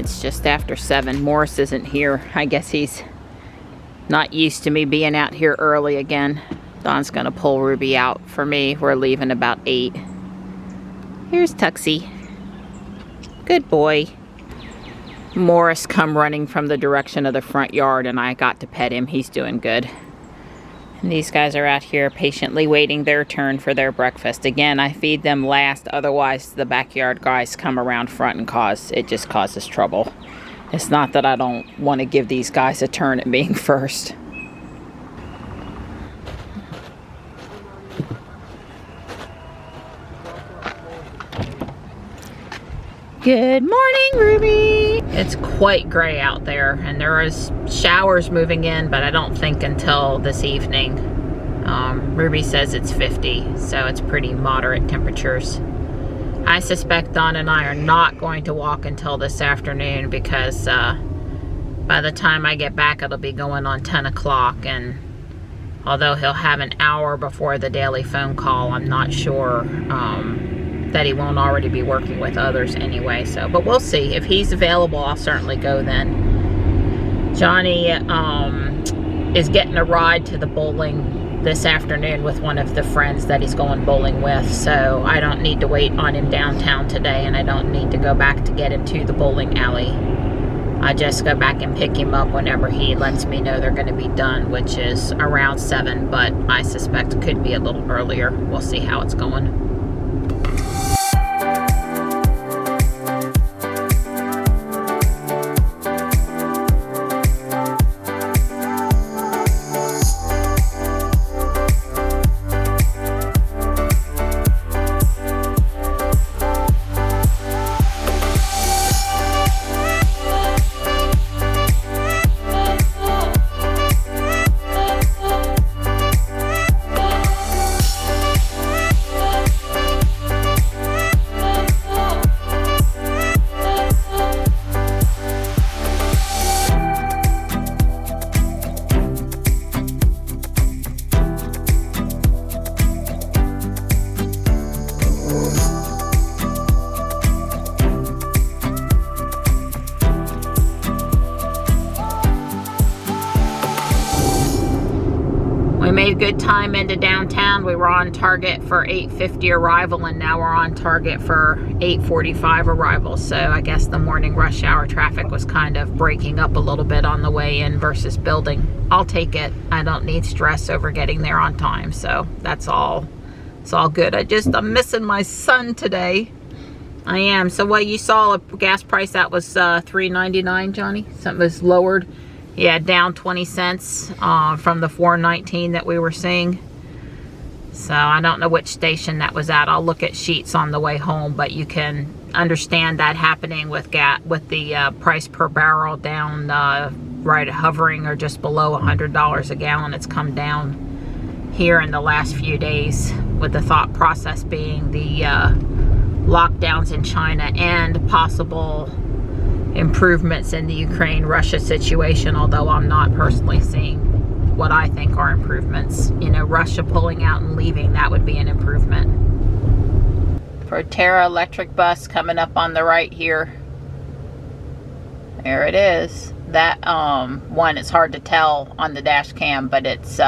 It's just after 7. Morris isn't here. I guess he's not used to me being out here early again. Don's gonna pull Ruby out for me. We're leaving about 8. Here's Tuxie. Good boy. Morris come running from the direction of the front yard, and I got to pet him. He's doing good. And these guys are out here patiently waiting their turn for their breakfast. Again, I feed them last, otherwise the backyard guys come around front and it just causes trouble. It's not that I don't want to give these guys a turn at being first. Good morning, Ruby. It's quite gray out there, and there is showers moving in, but I don't think until this evening. Ruby says it's 50, so it's pretty moderate temperatures. I suspect Don and I are not going to walk until this afternoon because by the time I get back, it'll be going on 10 o'clock, and although he'll have an hour before the daily phone call, I'm not sure that he won't already be working with others anyway. So, but we'll see. If he's available, I'll certainly go then. Johnny is getting a ride to the bowling this afternoon with one of the friends that he's going bowling with, so I don't need to wait on him downtown today, and I don't need to go back to get him to the bowling alley. I just go back and pick him up whenever he lets me know they're going to be done, which is around 7, but I suspect it could be a little earlier. We'll see how it's going. We made good time into downtown. We were on target for 8:50 arrival, and now we're on target for 8:45 arrival. So I guess the morning rush hour traffic was kind of breaking up a little bit on the way in versus building. I'll take it. I don't need stress over getting there on time, so that's all. It's all good. I'm missing my son today. I am. So what you saw a gas price that was $3.99, Johnny? Something was lowered. Yeah, down 20 cents from the $4.19 that we were seeing. So I don't know which station that was at. I'll look at sheets on the way home, but you can understand that happening with the price per barrel down right hovering or just below $100 a gallon. It's come down here in the last few days, with the thought process being the lockdowns in China and possible improvements in the Ukraine-Russia situation, although I'm not personally seeing what I think are improvements. You know, Russia pulling out and leaving, that would be an improvement. Proterra electric bus coming up on the right here. There it is. That one, it's hard to tell on the dash cam, but it's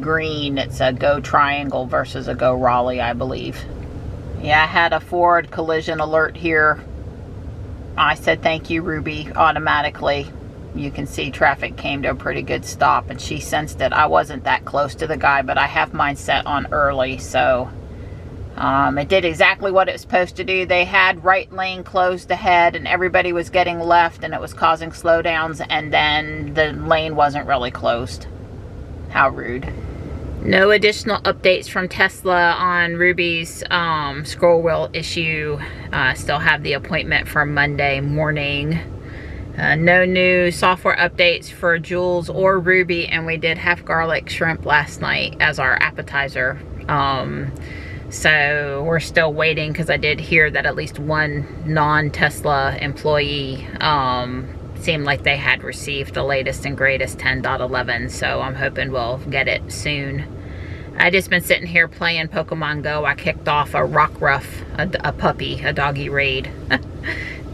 green. It's a Go Triangle versus a Go Raleigh, I believe. Yeah, I had a Ford collision alert here. I said thank you, Ruby, automatically. You can see traffic came to a pretty good stop, and she sensed it. I wasn't that close to the guy, but I have mine set on early, so it did exactly what it was supposed to do. They had right lane closed ahead, and everybody was getting left, and it was causing slowdowns, and then the lane wasn't really closed. How rude. No additional updates from Tesla on Ruby's scroll wheel issue. Still have the appointment for Monday morning. No new software updates for Jules or Ruby, and we did have garlic shrimp last night as our appetizer. So we're still waiting, because I did hear that at least one non-Tesla employee seemed like they had received the latest and greatest 10.11, so I'm hoping we'll get it soon. I just been sitting here playing Pokemon Go. I kicked off a Rockruff, a puppy, a doggy raid.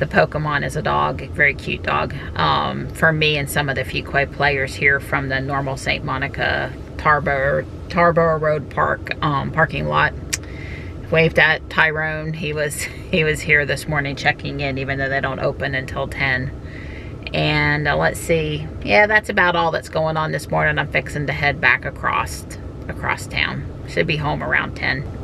the Pokemon is a dog, a very cute dog, for me and some of the Fuquay players here from the normal St. Monica Tarboro Road Park parking lot. Waved at Tyrone. He was here this morning checking in, even though they don't open until 10. And let's see, yeah, that's about all that's going on this morning. I'm fixing to head back across town. Should be home around 10.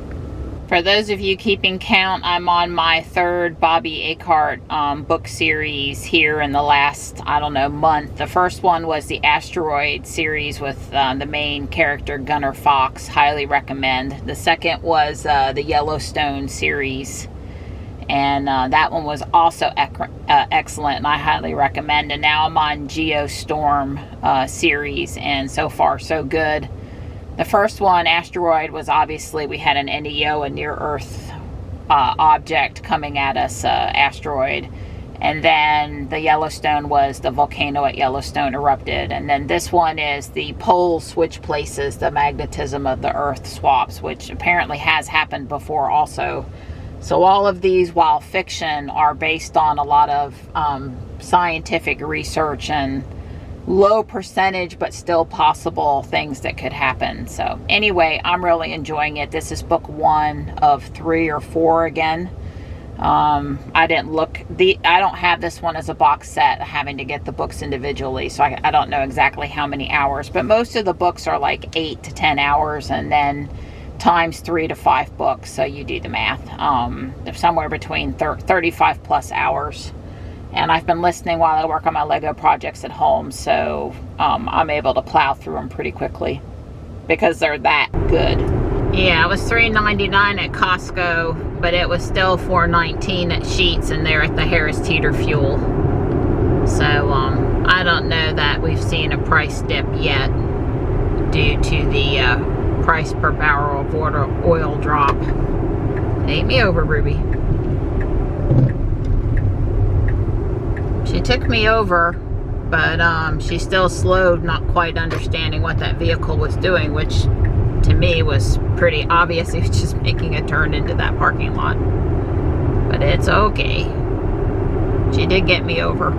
For those of you keeping count, I'm on my third Bobby Akart book series here in the last, I don't know, month. The first one was the Asteroid series with the main character Gunner Fox. Highly recommend. The second was the Yellowstone series, and that one was also excellent, and I highly recommend. And now I'm on Geostorm series, and so far so good. The first one, Asteroid, was obviously we had an NEO, a near-Earth object coming at us, asteroid. And then the Yellowstone was the volcano at Yellowstone erupted. And then this one is the poles switch places, the magnetism of the Earth swaps, which apparently has happened before also. So all of these, while fiction, are based on a lot of scientific research and low percentage but still possible things that could happen. So anyway, I'm really enjoying it. This is book 1 of 3 or 4 again. I don't have this one as a box set, having to get the books individually, so I don't know exactly how many hours, but most of the books are like 8 to 10 hours and then times 3 to 5 books, so you do the math. They're somewhere between 35 plus hours. And I've been listening while I work on my Lego projects at home, so I'm able to plow through them pretty quickly because they're that good. Yeah, it was $3.99 at Costco, but it was still $4.19 at Sheetz, and they're at the Harris Teeter Fuel. So I don't know that we've seen a price dip yet due to the price per barrel of oil drop. Ate me over, Ruby. She took me over, but she still slowed, not quite understanding what that vehicle was doing, which to me was pretty obvious. He was just making a turn into that parking lot. But it's okay. She did get me over.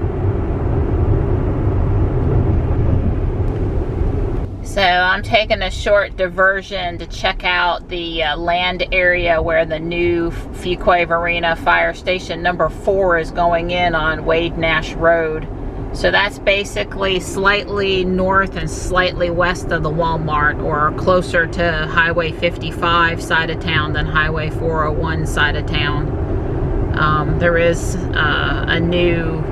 So I'm taking a short diversion to check out the land area where the new Fuquay Arena Fire Station number 4 is going in on Wade Nash Road. So that's basically slightly north and slightly west of the Walmart, or closer to Highway 55 side of town than Highway 401 side of town. There is a new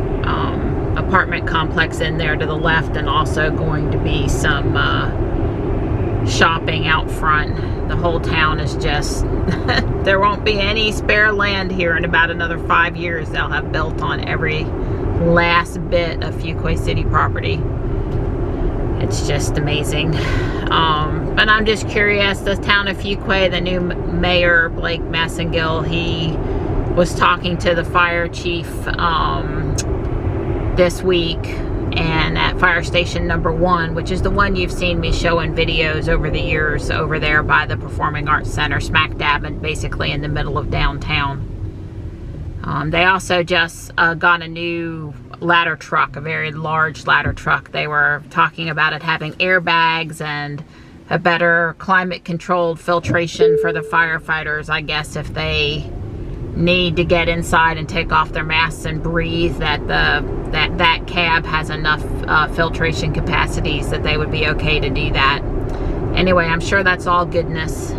apartment complex in there to the left, and also going to be some shopping out front. The whole town is just there won't be any spare land here in about another 5 years. They'll have built on every last bit of Fuquay City property. It's just amazing. But I'm just curious, the town of Fuquay, the new mayor Blake Massengill, he was talking to the fire chief this week, and at fire station number 1, which is the one you've seen me show in videos over the years, over there by the Performing Arts Center, smack dab and basically in the middle of downtown. They also just got a new ladder truck, a very large ladder truck. They were talking about it having airbags and a better climate controlled filtration for the firefighters, I guess, if they need to get inside and take off their masks and breathe, that cab has enough filtration capacities that they would be okay to do that. Anyway, I'm sure that's all goodness.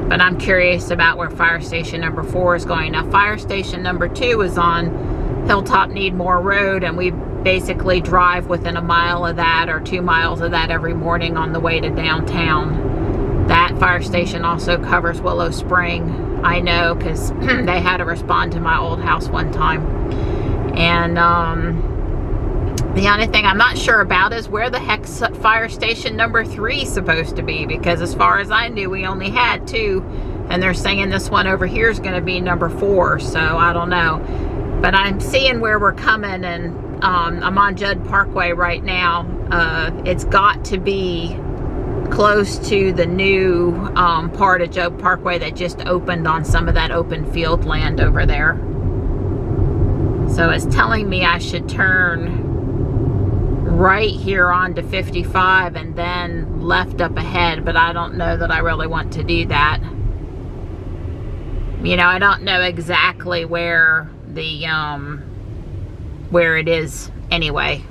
But I'm curious about where fire station number 4 is going. Now, fire station number 2 is on Hilltop Needmore Road, and we basically drive within a mile of that or 2 miles of that every morning on the way to downtown. That fire station also covers Willow Spring. I know, because they had to respond to my old house one time. And the only thing I'm not sure about is where the heck's fire station number 3 is supposed to be, because as far as I knew, we only had 2, and they're saying this one over here is going to be number 4, so I don't know. But I'm seeing where we're coming, and I'm on Judd Parkway right now. It's got to be close to the new part of Judd Parkway that just opened on some of that open field land over there. So it's telling me I should turn right here onto 55 and then left up ahead, but I don't know that I really want to do that. You know, I don't know exactly where the where it is anyway.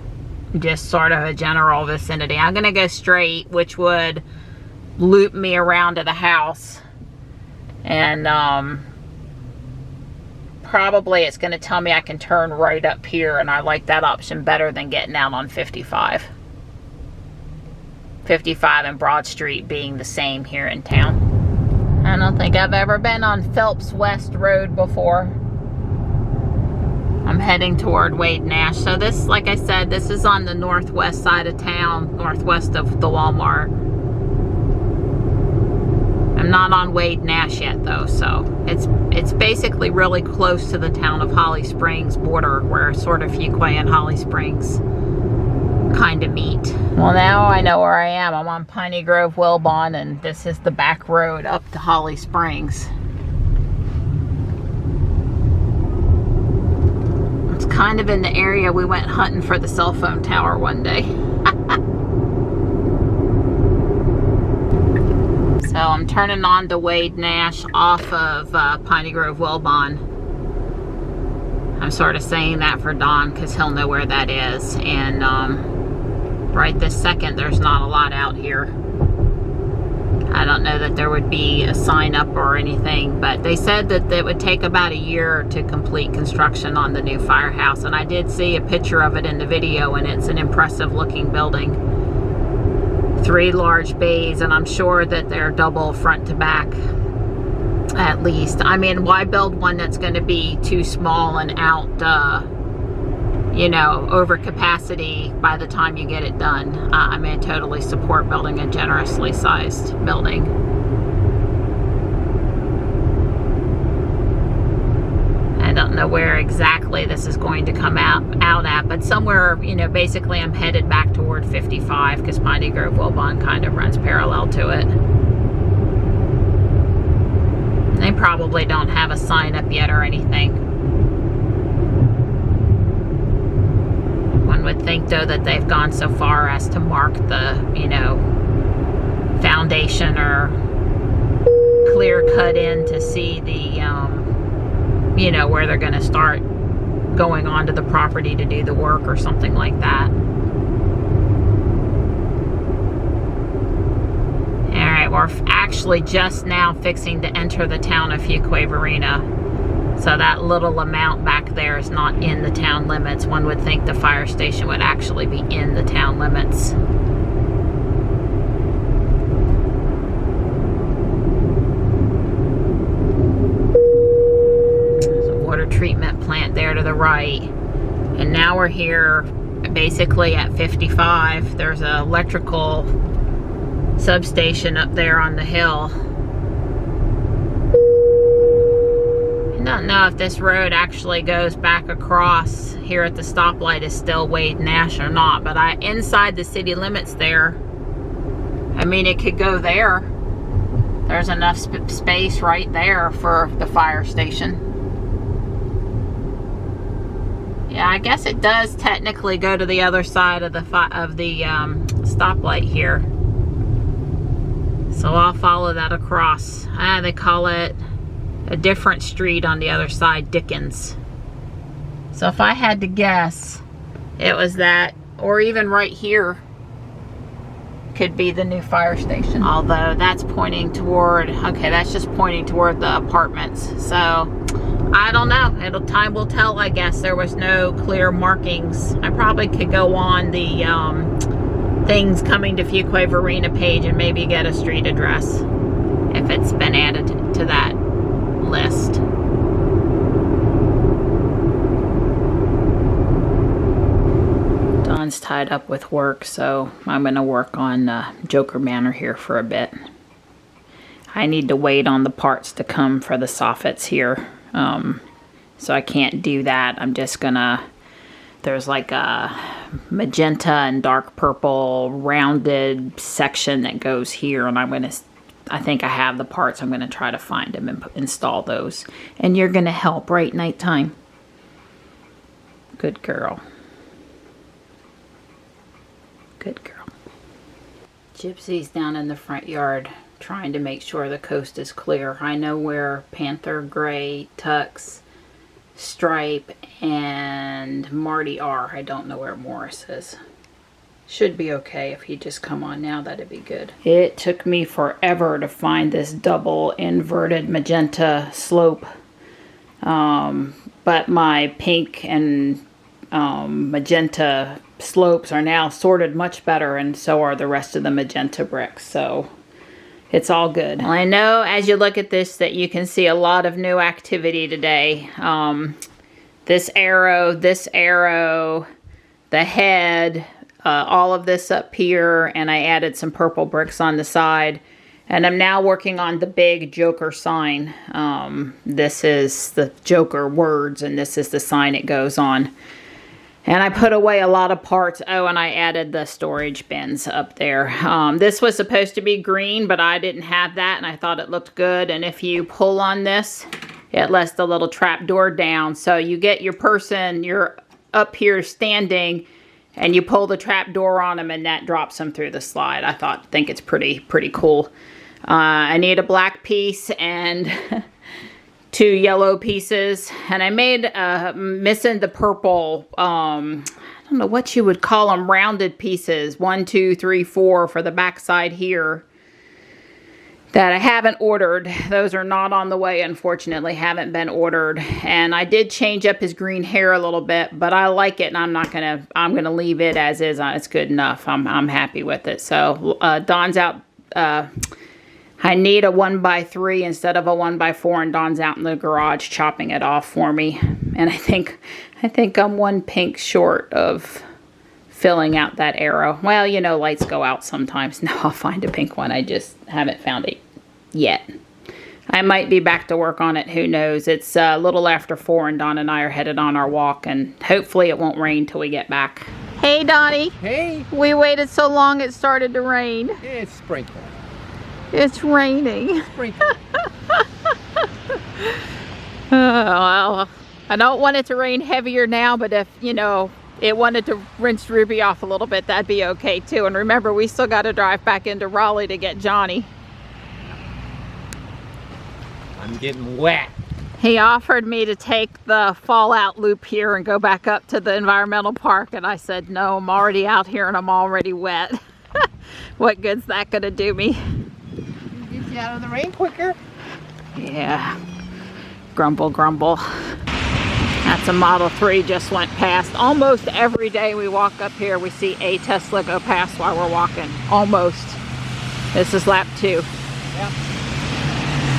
Just sort of a general vicinity. I'm gonna go straight, which would loop me around to the house, and probably it's going to tell me I can turn right up here, and I like that option better than getting out on 55. 55 and Broad Street being the same here in town. I don't think I've ever been on Phelps West Road before. I'm heading toward Wade Nash. So this, like I said, this is on the northwest side of town, northwest of the Walmart. I'm not on Wade Nash yet though, so it's basically really close to the town of Holly Springs border, where sort of Fuquay and Holly Springs kind of meet. Well, now I know where I am. I'm on Piney Grove Wilbon, and this is the back road up to Holly Springs. It's kind of in the area we went hunting for the cell phone tower one day. So I'm turning on to Wade Nash off of Piney Grove Wilbon. I'm sort of saying that for Don because he'll know where that is. And right this second, there's not a lot out here. I don't know that there would be a sign up or anything, but they said that it would take about a year to complete construction on the new firehouse. And I did see a picture of it in the video, and it's an impressive looking building. 3 large bays, and I'm sure that they're double front to back at least. I mean, why build one that's going to be too small and out, you know, over capacity by the time you get it done? I mean, I totally support building a generously sized building. I don't know where exactly this is going to come out at, but somewhere, you know, basically I'm headed back toward 55 because Piney Grove Wilbon kind of runs parallel to it. They probably don't have a sign up yet or anything. One would think though that they've gone so far as to mark the, you know, foundation or clear cut in to see the you know, where they're going to start going onto the property to do the work or something like that. Alright, we're actually just now fixing to enter the town of Fuquay Varina. So that little amount back there is not in the town limits. One would think the fire station would actually be in the town limits. Treatment plant there to the right, and now we're here basically at 55. There's an electrical substation up there on the hill. I don't know if this road actually goes back across here at the stoplight is still Wade Nash or not, but inside the city limits there, I mean, it could go there. There's enough space right there for the fire station. Yeah, I guess it does technically go to the other side of the stoplight here. So I'll follow that across. They call it a different street on the other side, Dickens. So if I had to guess, it was that, or even right here could be the new fire station. Although that's pointing toward, okay, that's just pointing toward the apartments. So I don't know. Time will tell, I guess. There was no clear markings. I probably could go on the things coming to Fuquay Varina page and maybe get a street address if it's been added to that list. Don's tied up with work, so I'm going to work on Joker Manor here for a bit. I need to wait on the parts to come for the soffits here. So I can't do that. I'm just gonna, there's like a magenta and dark purple rounded section that goes here, and I think I have the parts. I'm gonna try to find them and install those. And you're gonna help, right? Nighttime. Good girl. Good girl. Gypsy's down in the front yard trying to make sure the coast is clear. I know where Panther, Gray, Tux, Stripe, and Marty are. I don't know where Morris is. Should be okay. If he'd just come on now, that'd be good. It took me forever to find this double inverted magenta slope. But my pink and magenta slopes are now sorted much better, and so are the rest of the magenta bricks. So it's all good. Well, I know as you look at this that you can see a lot of new activity today. This arrow, the head, all of this up here, and I added some purple bricks on the side. And I'm now working on the big Joker sign. This is the Joker words, and this is the sign it goes on. And I put away a lot of parts. Oh, and I added the storage bins up there. This was supposed to be green, but I didn't have that, and I thought it looked good. And if you pull on this, it lets the little trap door down. So you get your person, you're up here standing, and you pull the trap door on them, and that drops them through the slide. I think it's pretty cool. I need a black piece and 2 yellow pieces, and I made missing the purple, I don't know what you would call them, rounded pieces, 1, 2, 3, 4 for the back side here that I haven't ordered. Those are not on the way, unfortunately, haven't been ordered. And I did change up his green hair a little bit, but I like it, and I'm gonna leave it as is. It's good enough. I'm happy with it. So Don's out. I need a 1x3 instead of a 1x4, and Don's out in the garage chopping it off for me. And I think I'm one pink short of filling out that arrow. Well, you know, lights go out sometimes. Now I'll find a pink one. I just haven't found it yet. I might be back to work on it. Who knows? It's a little after 4, and Don and I are headed on our walk, and hopefully it won't rain till we get back. Hey, Donnie. Hey. We waited so long it started to rain. It's sprinkling. It's raining. Sprinkling. Well, I don't want it to rain heavier now, but if, you know, it wanted to rinse Ruby off a little bit, that'd be okay too. And remember, we still got to drive back into Raleigh to get Johnny. I'm getting wet. He offered me to take the fallout loop here and go back up to the environmental park, and I said, no, I'm already out here and I'm already wet. What good's that gonna do me? Get you out of the rain quicker. Yeah. Grumble, grumble. That's a Model 3 just went past. Almost every day we walk up here, we see a Tesla go past while we're walking. Almost. This is lap 2. Yeah.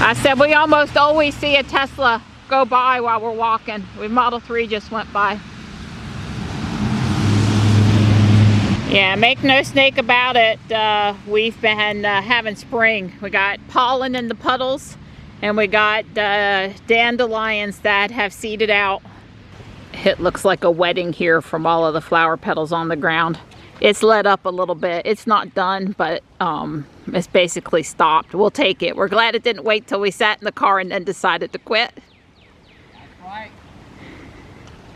I said we almost always see a Tesla go by while we're walking. Model 3 just went by. Yeah, make no snake about it. We've been having spring. We got pollen in the puddles, and we got dandelions that have seeded out. It looks like a wedding here from all of the flower petals on the ground. It's let up a little bit. It's not done, but it's basically stopped. We'll take it. We're glad it didn't wait till we sat in the car and then decided to quit. That's right.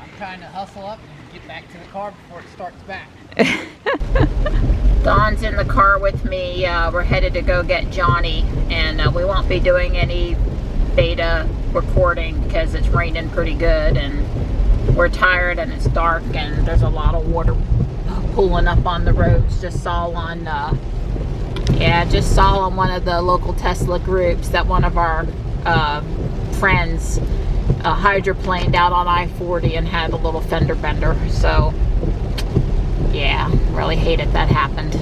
I'm trying to hustle up and get back to the car before it starts back. Don's in the car with me. We're headed to go get Johnny, and we won't be doing any beta recording because it's raining pretty good, and we're tired, and it's dark, and there's a lot of water pulling up on the roads. Just saw on one of the local Tesla groups that one of our friends hydroplaned out on I-40 and had a little fender bender. So yeah, really hated that happened.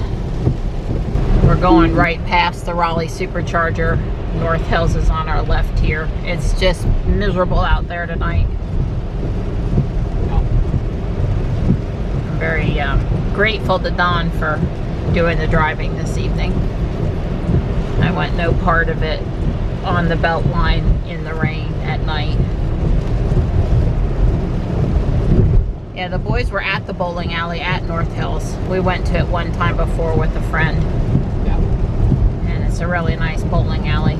We're going right past the Raleigh Supercharger. North Hills is on our left here. It's just miserable out there tonight. I'm very grateful to Don for doing the driving this evening. I want no part of it on the belt line in the rain at night. Yeah, the boys were at the bowling alley at North Hills. We went to it one time before with a friend. Yeah. And it's a really nice bowling alley.